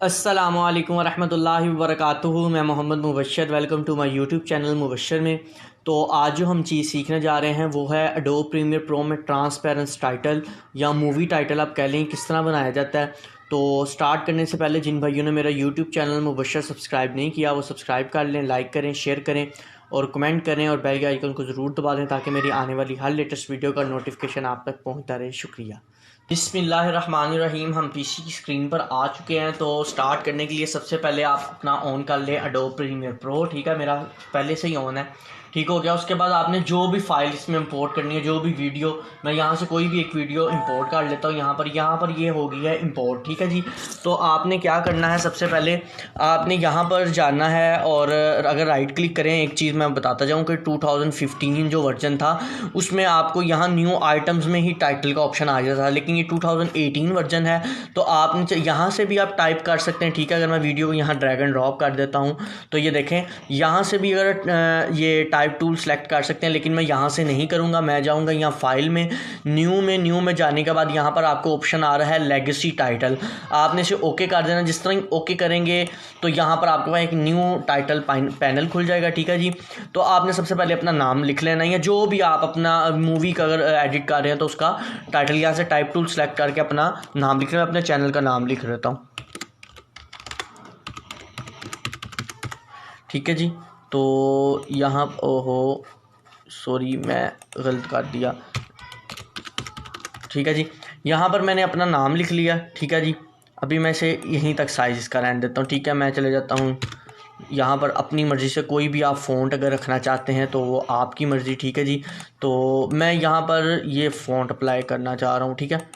अस्सलामु अलैकुम वरहमतुल्लाहि वबरकातुहू। मैं Mohammed Mubashar, welcome to my YouTube channel Mubashar में। तो आज जो हम चीज़ सीखने जा रहे हैं वो है एडोब प्रीमियर प्रो में ट्रांसपेरेंस टाइटल या मूवी टाइटल आप कह लें, किस तरह बनाया जाता है। तो स्टार्ट करने से पहले जिन भाइयों ने मेरा यूट्यूब चैनल मुबशर सब्सक्राइब नहीं किया वो सब्सक्राइब कर लें, लाइक करें, शेयर करें और कमेंट करें और बेल के आइकन को ज़रूर दबा दें ताकि मेरी आने वाली हर लेटेस्ट वीडियो का नोटिफिकेशन आप तक पहुँचता रहे। शुक्रिया। बिस्मिल्लाहिर्रहमानिर्रहीम। हम पीसी की स्क्रीन पर आ चुके हैं। तो स्टार्ट करने के लिए सबसे पहले आप अपना ऑन कर लें एडोब प्रीमियर प्रो। ठीक है, मेरा पहले से ही ऑन है। ठीक हो गया। उसके बाद आपने जो भी फाइल इसमें इंपोर्ट करनी है, जो भी वीडियो, मैं यहाँ से कोई भी एक वीडियो इंपोर्ट कर लेता हूँ। यहाँ पर ये हो गई है इंपोर्ट। ठीक है जी। तो आपने क्या करना है, सबसे पहले आपने यहाँ पर जाना है और अगर राइट क्लिक करें, एक चीज़ मैं बताता जाऊँ कि 2015 जो वर्जन था उसमें आपको यहाँ न्यू आइटम्स में ही टाइटल का ऑप्शन आ जाता था, लेकिन ये 2018 वर्जन है तो आपने यहाँ से भी आप टाइप कर सकते हैं। ठीक है, अगर मैं वीडियो को यहाँ ड्रैग एंड ड्रॉप कर देता हूँ तो ये देखें, यहाँ से भी अगर ये टाइप टूल सेलेक्ट कर सकते हैं, लेकिन मैं यहाँ से नहीं करूँगा। मैं जाऊँगा यहाँ फाइल में, न्यू में जाने के बाद यहाँ पर आपको ऑप्शन आ रहा है लेगेसी टाइटल। आपने इसे ओके कर देना। जिस तरह ओके करेंगे तो यहाँ पर आपके पास एक न्यू टाइटल पैनल खुल जाएगा। ठीक है जी। तो आपने सबसे पहले अपना नाम लिख लेना है, या जो भी आप अपना मूवी का अगर एडिट कर रहे हैं तो उसका टाइटल यहाँ से टाइप टूल सेलेक्ट करके अपना नाम लिख लेना। अपने चैनल का नाम लिख लेता हूँ। ठीक है जी। तो यहाँ ओहो सॉरी, मैं गलत कर दिया। ठीक है जी, यहाँ पर मैंने अपना नाम लिख लिया। ठीक है जी। अभी मैं इसे यहीं तक साइज़ इसका रहने देता हूँ। ठीक है, मैं चले जाता हूँ यहाँ पर। अपनी मर्ज़ी से कोई भी आप फ़ॉन्ट अगर रखना चाहते हैं तो वो आपकी मर्ज़ी। ठीक है जी। तो मैं यहाँ पर ये फ़ॉन्ट अप्लाई करना चाह रहा हूँ। ठीक है,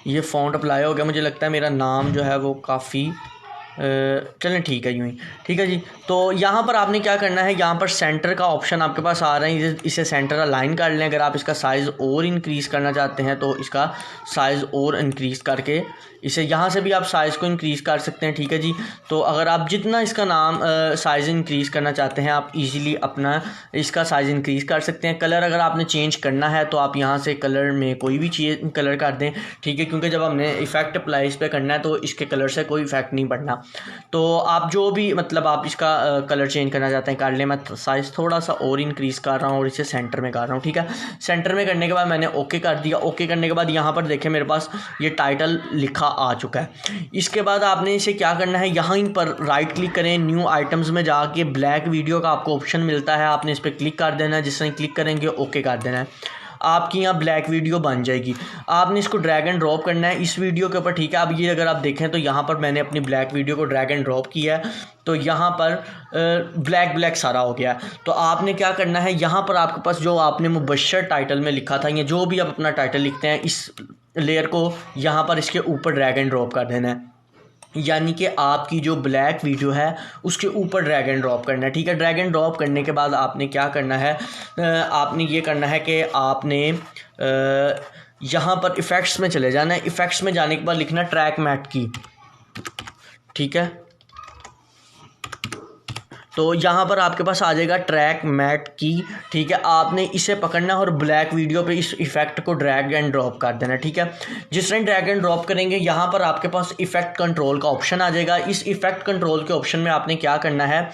ये फ़ॉन्ट अप्लाई हो गया। मुझे लगता है मेरा नाम जो है वो काफ़ी चलें ठीक है यूँ ही। ठीक है जी। तो यहाँ पर आपने क्या करना है, यहाँ पर सेंटर का ऑप्शन आपके पास आ रहा है, इसे सेंटर अलाइन कर लें। अगर आप इसका साइज़ और इंक्रीज़ करना चाहते हैं तो इसका साइज़ और इंक्रीज़ करके इसे यहाँ से भी आप साइज़ को इंक्रीज़ कर सकते हैं। ठीक है जी। तो अगर आप जितना इसका नाम साइज़ इंक्रीज़ करना चाहते हैं आप इजीली अपना इसका साइज़ इंक्रीज़ कर सकते हैं। कलर अगर आपने चेंज करना है तो आप यहाँ से कलर में कोई भी चीज़ कलर कर दें। ठीक है, क्योंकि जब हमने इफ़ेक्ट अप्लाई इस पर करना है तो इसके कलर से कोई इफ़ेक्ट नहीं पड़ना। तो आप जो भी मतलब आप इसका कलर चेंज करना चाहते हैं कर लें। मैं साइज़ थोड़ा सा और इंक्रीज़ कर रहा हूँ और इसे सेंटर में कर रहा हूँ। ठीक है, सेंटर में करने के बाद मैंने ओके कर दिया। ओके करने के बाद यहाँ पर देखें मेरे पास ये टाइटल लिखा आ चुका है। इसके बाद आपने इसे क्या करना है, यहाँ इन पर राइट क्लिक करें, न्यू आइटम्स में जाके ब्लैक वीडियो का आपको ऑप्शन मिलता है, आपने इस पर क्लिक कर देना है। जिस तरह क्लिक करेंगे ओके कर देना है, आपकी यहाँ ब्लैक वीडियो बन जाएगी। आपने इसको ड्रैग एंड ड्रॉप करना है इस वीडियो के ऊपर। ठीक है, अब ये अगर आप देखें तो यहाँ पर मैंने अपनी ब्लैक वीडियो को ड्रैग एंड ड्रॉप किया है तो यहाँ पर ब्लैक सारा हो गया। तो आपने क्या करना है, यहाँ पर आपके पास जो आपने मुबशर टाइटल में लिखा था या जो भी आप अपना टाइटल लिखते हैं, इस लेयर को यहाँ पर इसके ऊपर ड्रैग एंड ड्रॉप कर देना है। यानी कि आपकी जो ब्लैक वीडियो है उसके ऊपर ड्रैग एंड ड्रॉप करना है। ठीक है, ड्रैग एंड ड्रॉप करने के बाद आपने क्या करना है, आपने ये करना है कि आपने यहाँ पर इफ़ेक्ट्स में चले जाना है। इफ़ेक्ट्स में जाने के बाद लिखना ट्रैक मैट की। ठीक है, तो यहाँ पर आपके पास आ जाएगा ट्रैक मैट की। ठीक है, आपने इसे पकड़ना है और ब्लैक वीडियो पे इस इफ़ेक्ट को ड्रैग एंड ड्रॉप कर देना। ठीक है, जिस तरह ड्रैग एंड ड्रॉप करेंगे यहाँ पर आपके पास इफ़ेक्ट कंट्रोल का ऑप्शन आ जाएगा। इस इफ़ेक्ट कंट्रोल के ऑप्शन में आपने क्या करना है,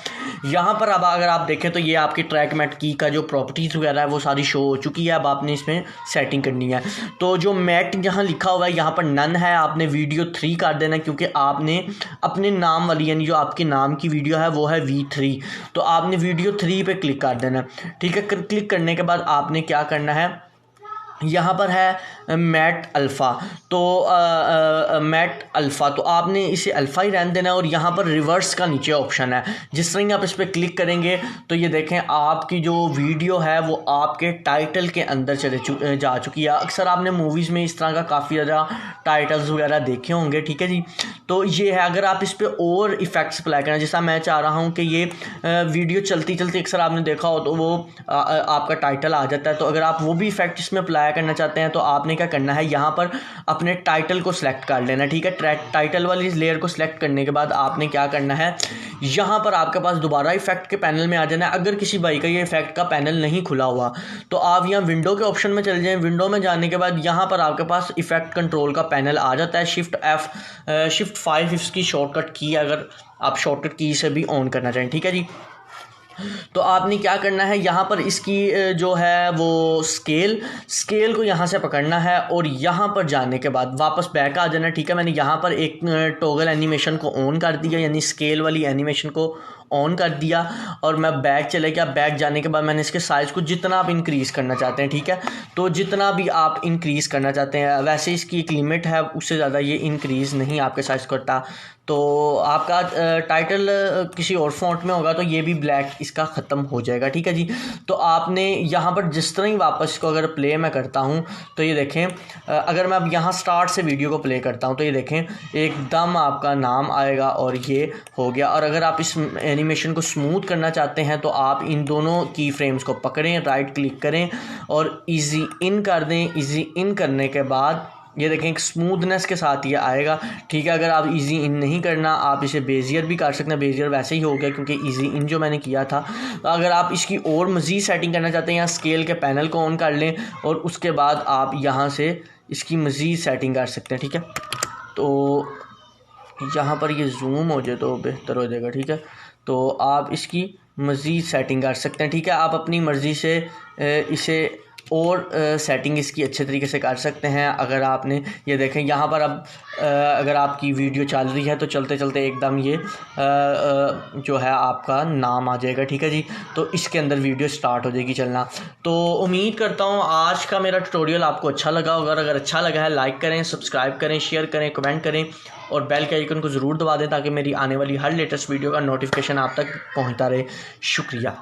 यहाँ पर अब अगर आप देखें तो ये आपकी ट्रैक मैट की का जो प्रॉपर्टीज़ वगैरह है वो सारी शो हो चुकी है। अब आपने इसमें सेटिंग करनी है। तो जो मैट यहाँ लिखा हुआ है यहाँ पर नन है, आपने वीडियो 3 कर देना, क्योंकि आपने अपने नाम वाली यानी जो आपके नाम की वीडियो है वो है V3। तो आपने वीडियो 3 पे क्लिक कर देना। ठीक है, क्लिक करने के बाद आपने क्या करना है, यहाँ पर है मैट अल्फ़ा। तो मैट अल्फ़ा, तो आपने इसे अल्फ़ा ही रहने देना है और यहाँ पर रिवर्स का नीचे ऑप्शन है। जिस तरह आप इस पर क्लिक करेंगे तो ये देखें आपकी जो वीडियो है वो आपके टाइटल के अंदर जा चुकी है। अक्सर आपने मूवीज़ में इस तरह का काफ़ी ज़्यादा टाइटल्स वगैरह देखे होंगे। ठीक है जी। तो ये है, अगर आप इस पर और इफ़ेक्ट्स अप्लाई करना, जैसा मैं चाह रहा हूँ कि ये वीडियो चलती चलती अक्सर आपने देखा हो तो वो आपका टाइटल आ जाता है। तो अगर आप वो भी इफ़ेक्ट इसमें अप्लाई बैक करना चाहते हैं तो आपने क्या करना है, यहाँ पर अपने टाइटल को सिलेक्ट कर लेना, ठीक है। टाइटल वाली लेयर को सिलेक्ट करने के बाद आपने क्या करना है, यहाँ पर आपके पास दोबारा इफेक्ट के पैनल में आ जाना है। अगर किसी भाई का ये इफेक्ट का पैनल नहीं खुला हुआ तो आप यहाँ विंडो के ऑप्शन में चले जाएं। विंडो में जाने के बाद यहाँ पर आपके पास इफेक्ट कंट्रोल का पैनल आ जाता है। शिफ्ट 5 इसकी शॉर्टकट की, अगर आप शॉर्टकट की से भी ऑन करना चाहें, ठीक है जी। तो आपने क्या करना है, यहाँ पर इसकी जो है वो स्केल को यहाँ से पकड़ना है और यहाँ पर जाने के बाद वापस बैक आ जाना, ठीक है। मैंने यहाँ पर एक टॉगल एनिमेशन को ऑन कर दिया, यानी स्केल वाली एनिमेशन को ऑन कर दिया और मैं बैक चले गया। बैक जाने के बाद मैंने इसके साइज़ को जितना आप इंक्रीज़ करना चाहते हैं, ठीक है, तो जितना भी आप इंक्रीज़ करना चाहते हैं, वैसे इसकी एक लिमिट है, उससे ज़्यादा ये इंक्रीज़ नहीं आपके साइज़ करता। तो आपका टाइटल किसी और फॉन्ट में होगा तो ये भी ब्लैक इसका ख़त्म हो जाएगा, ठीक है जी। तो आपने यहाँ पर जिस तरह ही वापस को अगर प्ले मैं करता हूँ तो ये देखें, अगर मैं अब यहाँ स्टार्ट से वीडियो को प्ले करता हूँ तो ये देखें एकदम आपका नाम आएगा और ये हो गया। और अगर आप इस एनिमेशन को स्मूथ करना चाहते हैं तो आप इन दोनों की फ्रेम्स को पकड़ें, राइट क्लिक करें और ईजी इन कर दें। ईजी इन करने के बाद ये देखें एक स्मूथनेस के साथ ये आएगा, ठीक है। अगर आप इजी इन नहीं करना, आप इसे बेजियर भी कर सकते हैं। बेजियर वैसे ही हो गया क्योंकि इजी इन जो मैंने किया था। तो अगर आप इसकी और मज़ीद सेटिंग करना चाहते हैं, यहाँ स्केल के पैनल को ऑन कर लें और उसके बाद आप यहाँ से इसकी मज़ीद सेटिंग कर सकते हैं, ठीक है। तो यहाँ पर ये जूम हो जाए तो बेहतर हो जाएगा, ठीक है। तो आप इसकी मज़ीद सेटिंग कर सकते हैं, ठीक है। आप अपनी मर्ज़ी से इसे और सेटिंग इसकी अच्छे तरीके से कर सकते हैं। अगर आपने ये देखें यहाँ पर अब अगर आपकी वीडियो चल रही है तो चलते चलते एकदम ये जो है आपका नाम आ जाएगा, ठीक है जी। तो इसके अंदर वीडियो स्टार्ट हो जाएगी चलना। तो उम्मीद करता हूँ आज का मेरा ट्यूटोरियल आपको अच्छा लगा होगा। अगर अच्छा लगा है लाइक करें, सब्सक्राइब करें, शेयर करें, कमेंट करें और बेल के आइकन को ज़रूर दबा दें ताकि मेरी आने वाली हर लेटेस्ट वीडियो का नोटिफिकेशन आप तक पहुँचता रहे। शुक्रिया।